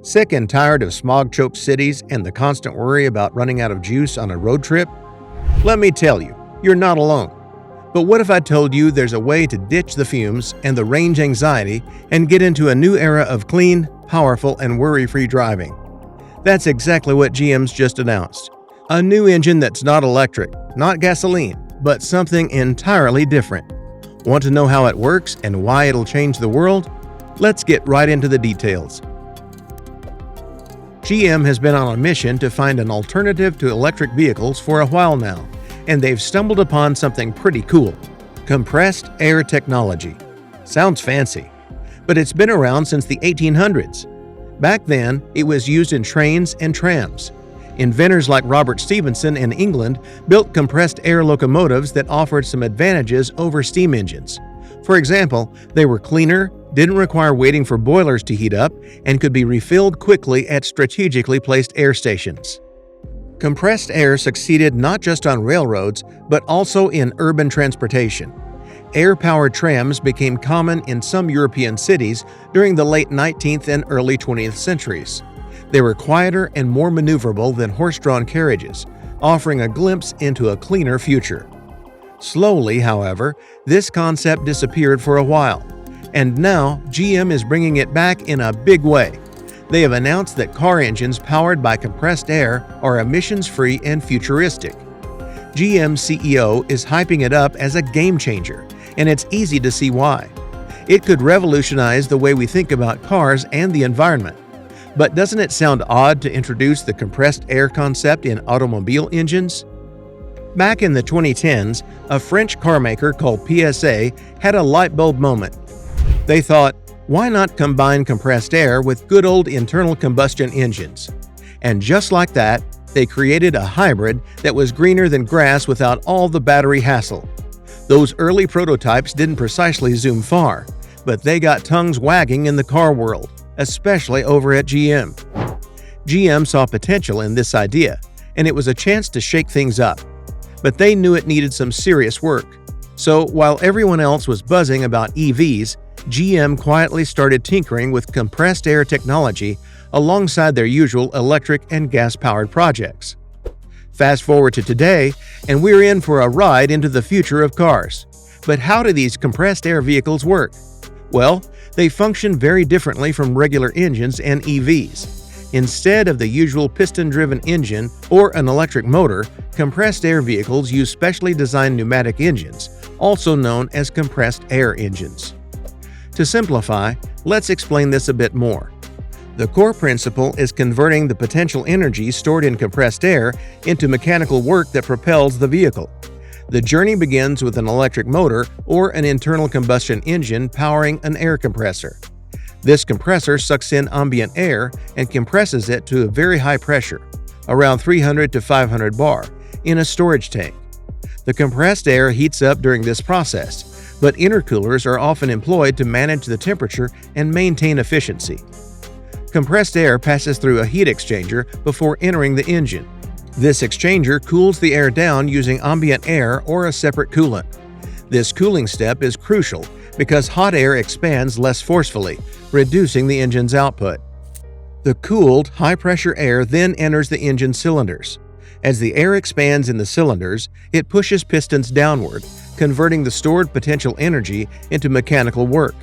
Sick and tired of smog-choked cities and the constant worry about running out of juice on a road trip? Let me tell you, you're not alone. But what if I told you there's a way to ditch the fumes and the range anxiety and get into a new era of clean, powerful, and worry-free driving? That's exactly what GM's just announced. A new engine that's not electric, not gasoline, but something entirely different. Want to know how it works and why it'll change the world? Let's get right into the details. GM has been on a mission to find an alternative to electric vehicles for a while now, and they've stumbled upon something pretty cool: compressed air technology. Sounds fancy, but it's been around since the 1800s. Back then, it was used in trains and trams. Inventors like Robert Stephenson in England built compressed air locomotives that offered some advantages over steam engines. For example, they were cleaner, didn't require waiting for boilers to heat up, and could be refilled quickly at strategically placed air stations. Compressed air succeeded not just on railroads, but also in urban transportation. Air-powered trams became common in some European cities during the late 19th and early 20th centuries. They were quieter and more maneuverable than horse-drawn carriages, offering a glimpse into a cleaner future. Slowly, however, this concept disappeared for a while, and now GM is bringing it back in a big way. They have announced that car engines powered by compressed air are emissions-free and futuristic. GM CEO is hyping it up as a game-changer, and it's easy to see why. It could revolutionize the way we think about cars and the environment. But doesn't it sound odd to introduce the compressed air concept in automobile engines? Back in the 2010s, a French carmaker called PSA had a light bulb moment. They thought, why not combine compressed air with good old internal combustion engines? And just like that, they created a hybrid that was greener than grass without all the battery hassle. Those early prototypes didn't precisely zoom far, but they got tongues wagging in the car world, especially over at GM. GM saw potential in this idea, and it was a chance to shake things up. But they knew it needed some serious work. So while everyone else was buzzing about EVs, GM quietly started tinkering with compressed air technology alongside their usual electric and gas-powered projects. Fast forward to today, and we're in for a ride into the future of cars. But how do these compressed air vehicles work? Well, they function very differently from regular engines and EVs. Instead of the usual piston-driven engine or an electric motor, compressed air vehicles use specially designed pneumatic engines, also known as compressed air engines. To simplify, let's explain this a bit more. The core principle is converting the potential energy stored in compressed air into mechanical work that propels the vehicle. The journey begins with an electric motor or an internal combustion engine powering an air compressor. This compressor sucks in ambient air and compresses it to a very high pressure, around 300 to 500 bar, in a storage tank. The compressed air heats up during this process, but intercoolers are often employed to manage the temperature and maintain efficiency. Compressed air passes through a heat exchanger before entering the engine. This exchanger cools the air down using ambient air or a separate coolant. This cooling step is crucial because hot air expands less forcefully, reducing the engine's output. The cooled, high-pressure air then enters the engine cylinders. As the air expands in the cylinders, it pushes pistons downward, converting the stored potential energy into mechanical work.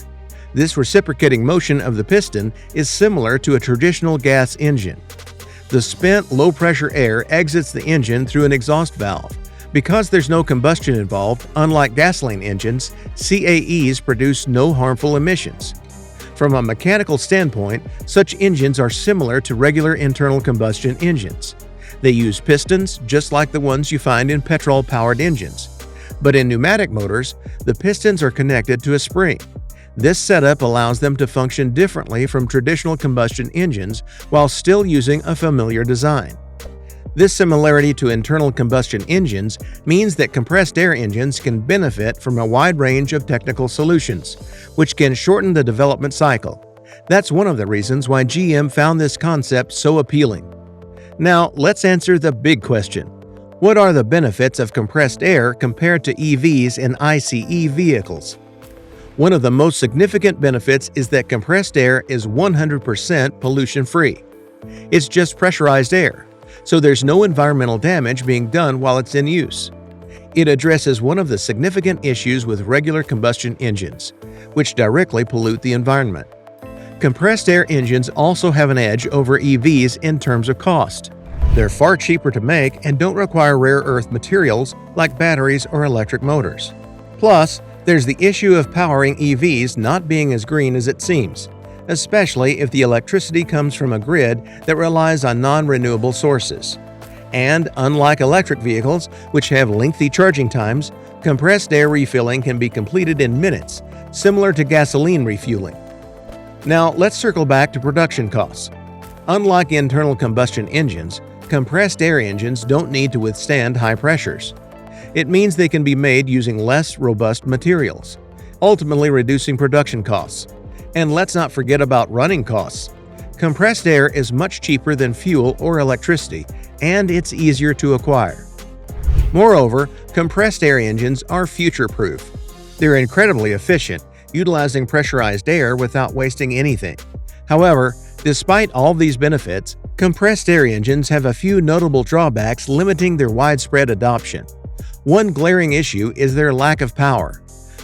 This reciprocating motion of the piston is similar to a traditional gas engine. The spent low-pressure air exits the engine through an exhaust valve. Because there's no combustion involved, unlike gasoline engines, CAEs produce no harmful emissions. From a mechanical standpoint, such engines are similar to regular internal combustion engines. They use pistons just like the ones you find in petrol-powered engines. But in pneumatic motors, the pistons are connected to a spring. This setup allows them to function differently from traditional combustion engines while still using a familiar design. This similarity to internal combustion engines means that compressed air engines can benefit from a wide range of technical solutions, which can shorten the development cycle. That's one of the reasons why GM found this concept so appealing. Now, let's answer the big question. What are the benefits of compressed air compared to EVs and ICE vehicles? One of the most significant benefits is that compressed air is 100% pollution-free. It's just pressurized air, so there's no environmental damage being done while it's in use. It addresses one of the significant issues with regular combustion engines, which directly pollute the environment. Compressed air engines also have an edge over EVs in terms of cost. They're far cheaper to make and don't require rare earth materials like batteries or electric motors. Plus, there's the issue of powering EVs not being as green as it seems, especially if the electricity comes from a grid that relies on non-renewable sources. And unlike electric vehicles, which have lengthy charging times, compressed air refilling can be completed in minutes, similar to gasoline refueling. Now, let's circle back to production costs. Unlike internal combustion engines, compressed air engines don't need to withstand high pressures. It means they can be made using less robust materials, ultimately reducing production costs. And let's not forget about running costs. Compressed air is much cheaper than fuel or electricity, and it's easier to acquire. Moreover, compressed air engines are future-proof. They're incredibly efficient, utilizing pressurized air without wasting anything. However, despite all these benefits, compressed air engines have a few notable drawbacks limiting their widespread adoption. One glaring issue is their lack of power.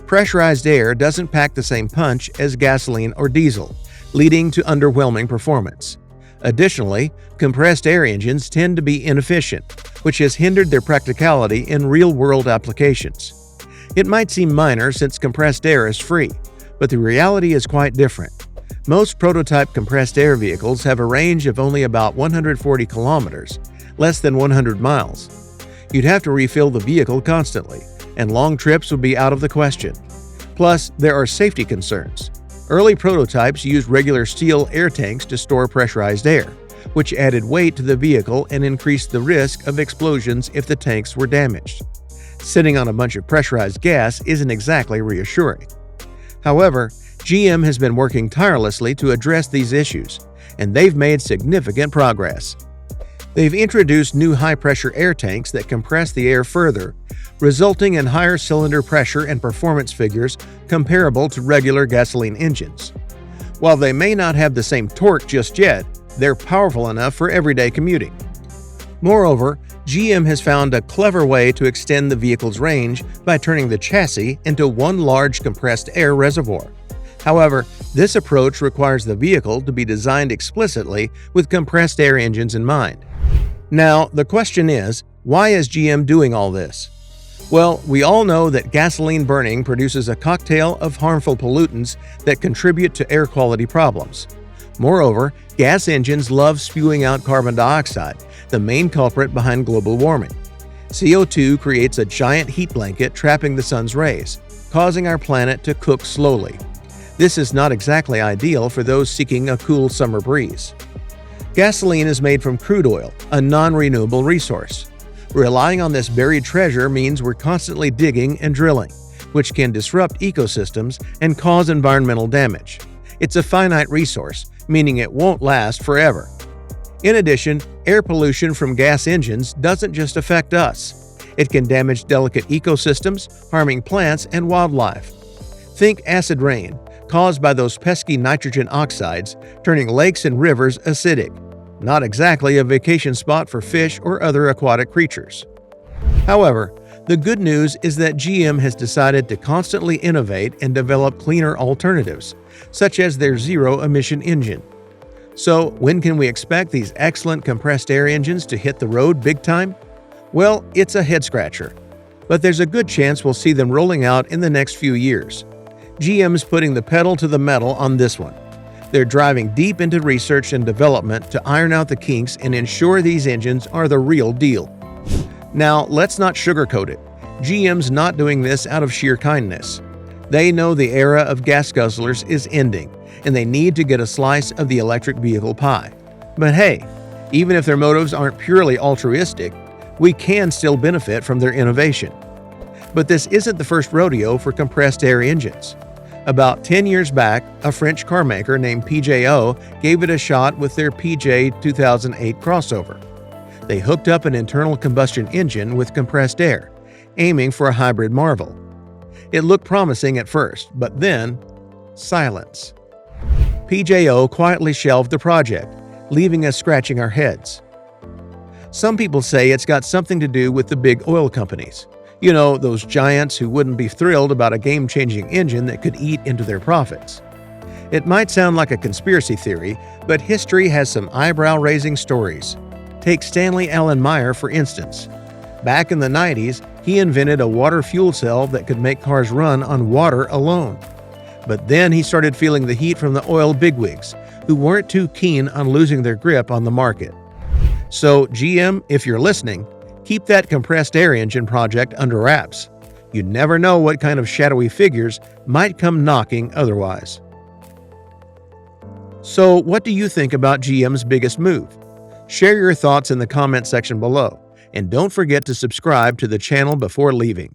Pressurized air doesn't pack the same punch as gasoline or diesel, leading to underwhelming performance. Additionally, compressed air engines tend to be inefficient, which has hindered their practicality in real-world applications. It might seem minor since compressed air is free, but the reality is quite different. Most prototype compressed air vehicles have a range of only about 140 kilometers, less than 100 miles. You'd have to refill the vehicle constantly, and long trips would be out of the question. Plus, there are safety concerns. Early prototypes used regular steel air tanks to store pressurized air, which added weight to the vehicle and increased the risk of explosions if the tanks were damaged. Sitting on a bunch of pressurized gas isn't exactly reassuring. However, GM has been working tirelessly to address these issues, and they've made significant progress. They've introduced new high-pressure air tanks that compress the air further, resulting in higher cylinder pressure and performance figures comparable to regular gasoline engines. While they may not have the same torque just yet, they're powerful enough for everyday commuting. Moreover, GM has found a clever way to extend the vehicle's range by turning the chassis into one large compressed air reservoir. However, this approach requires the vehicle to be designed explicitly with compressed air engines in mind. Now, the question is, why is GM doing all this? Well, we all know that gasoline burning produces a cocktail of harmful pollutants that contribute to air quality problems. Moreover, gas engines love spewing out carbon dioxide, the main culprit behind global warming. CO2 creates a giant heat blanket trapping the sun's rays, causing our planet to cook slowly. This is not exactly ideal for those seeking a cool summer breeze. Gasoline is made from crude oil, a non-renewable resource. Relying on this buried treasure means we're constantly digging and drilling, which can disrupt ecosystems and cause environmental damage. It's a finite resource, meaning it won't last forever. In addition, air pollution from gas engines doesn't just affect us. It can damage delicate ecosystems, harming plants and wildlife. Think acid rain, caused by those pesky nitrogen oxides, turning lakes and rivers acidic. Not exactly a vacation spot for fish or other aquatic creatures. However, the good news is that GM has decided to constantly innovate and develop cleaner alternatives, such as their zero-emission engine. So, when can we expect these excellent compressed air engines to hit the road big time? Well, it's a head-scratcher, but there's a good chance we'll see them rolling out in the next few years. GM's putting the pedal to the metal on this one. They're driving deep into research and development to iron out the kinks and ensure these engines are the real deal. Now, let's not sugarcoat it. GM's not doing this out of sheer kindness. They know the era of gas guzzlers is ending, and they need to get a slice of the electric vehicle pie. But hey, even if their motives aren't purely altruistic, we can still benefit from their innovation. But this isn't the first rodeo for compressed air engines. About 10 years back, a French carmaker named PJO gave it a shot with their PJ 2008 crossover. They hooked up an internal combustion engine with compressed air, aiming for a hybrid marvel. It looked promising at first, but then, silence. PJO quietly shelved the project, leaving us scratching our heads. Some people say it's got something to do with the big oil companies. You know, those giants who wouldn't be thrilled about a game-changing engine that could eat into their profits. It might sound like a conspiracy theory, but history has some eyebrow-raising stories. Take Stanley Allen Meyer, for instance. Back in the 90s, he invented a water fuel cell that could make cars run on water alone. But then he started feeling the heat from the oil bigwigs, who weren't too keen on losing their grip on the market. So, GM, if you're listening, keep that compressed air engine project under wraps. You never know what kind of shadowy figures might come knocking otherwise. So, what do you think about GM's biggest move? Share your thoughts in the comment section below, and don't forget to subscribe to the channel before leaving.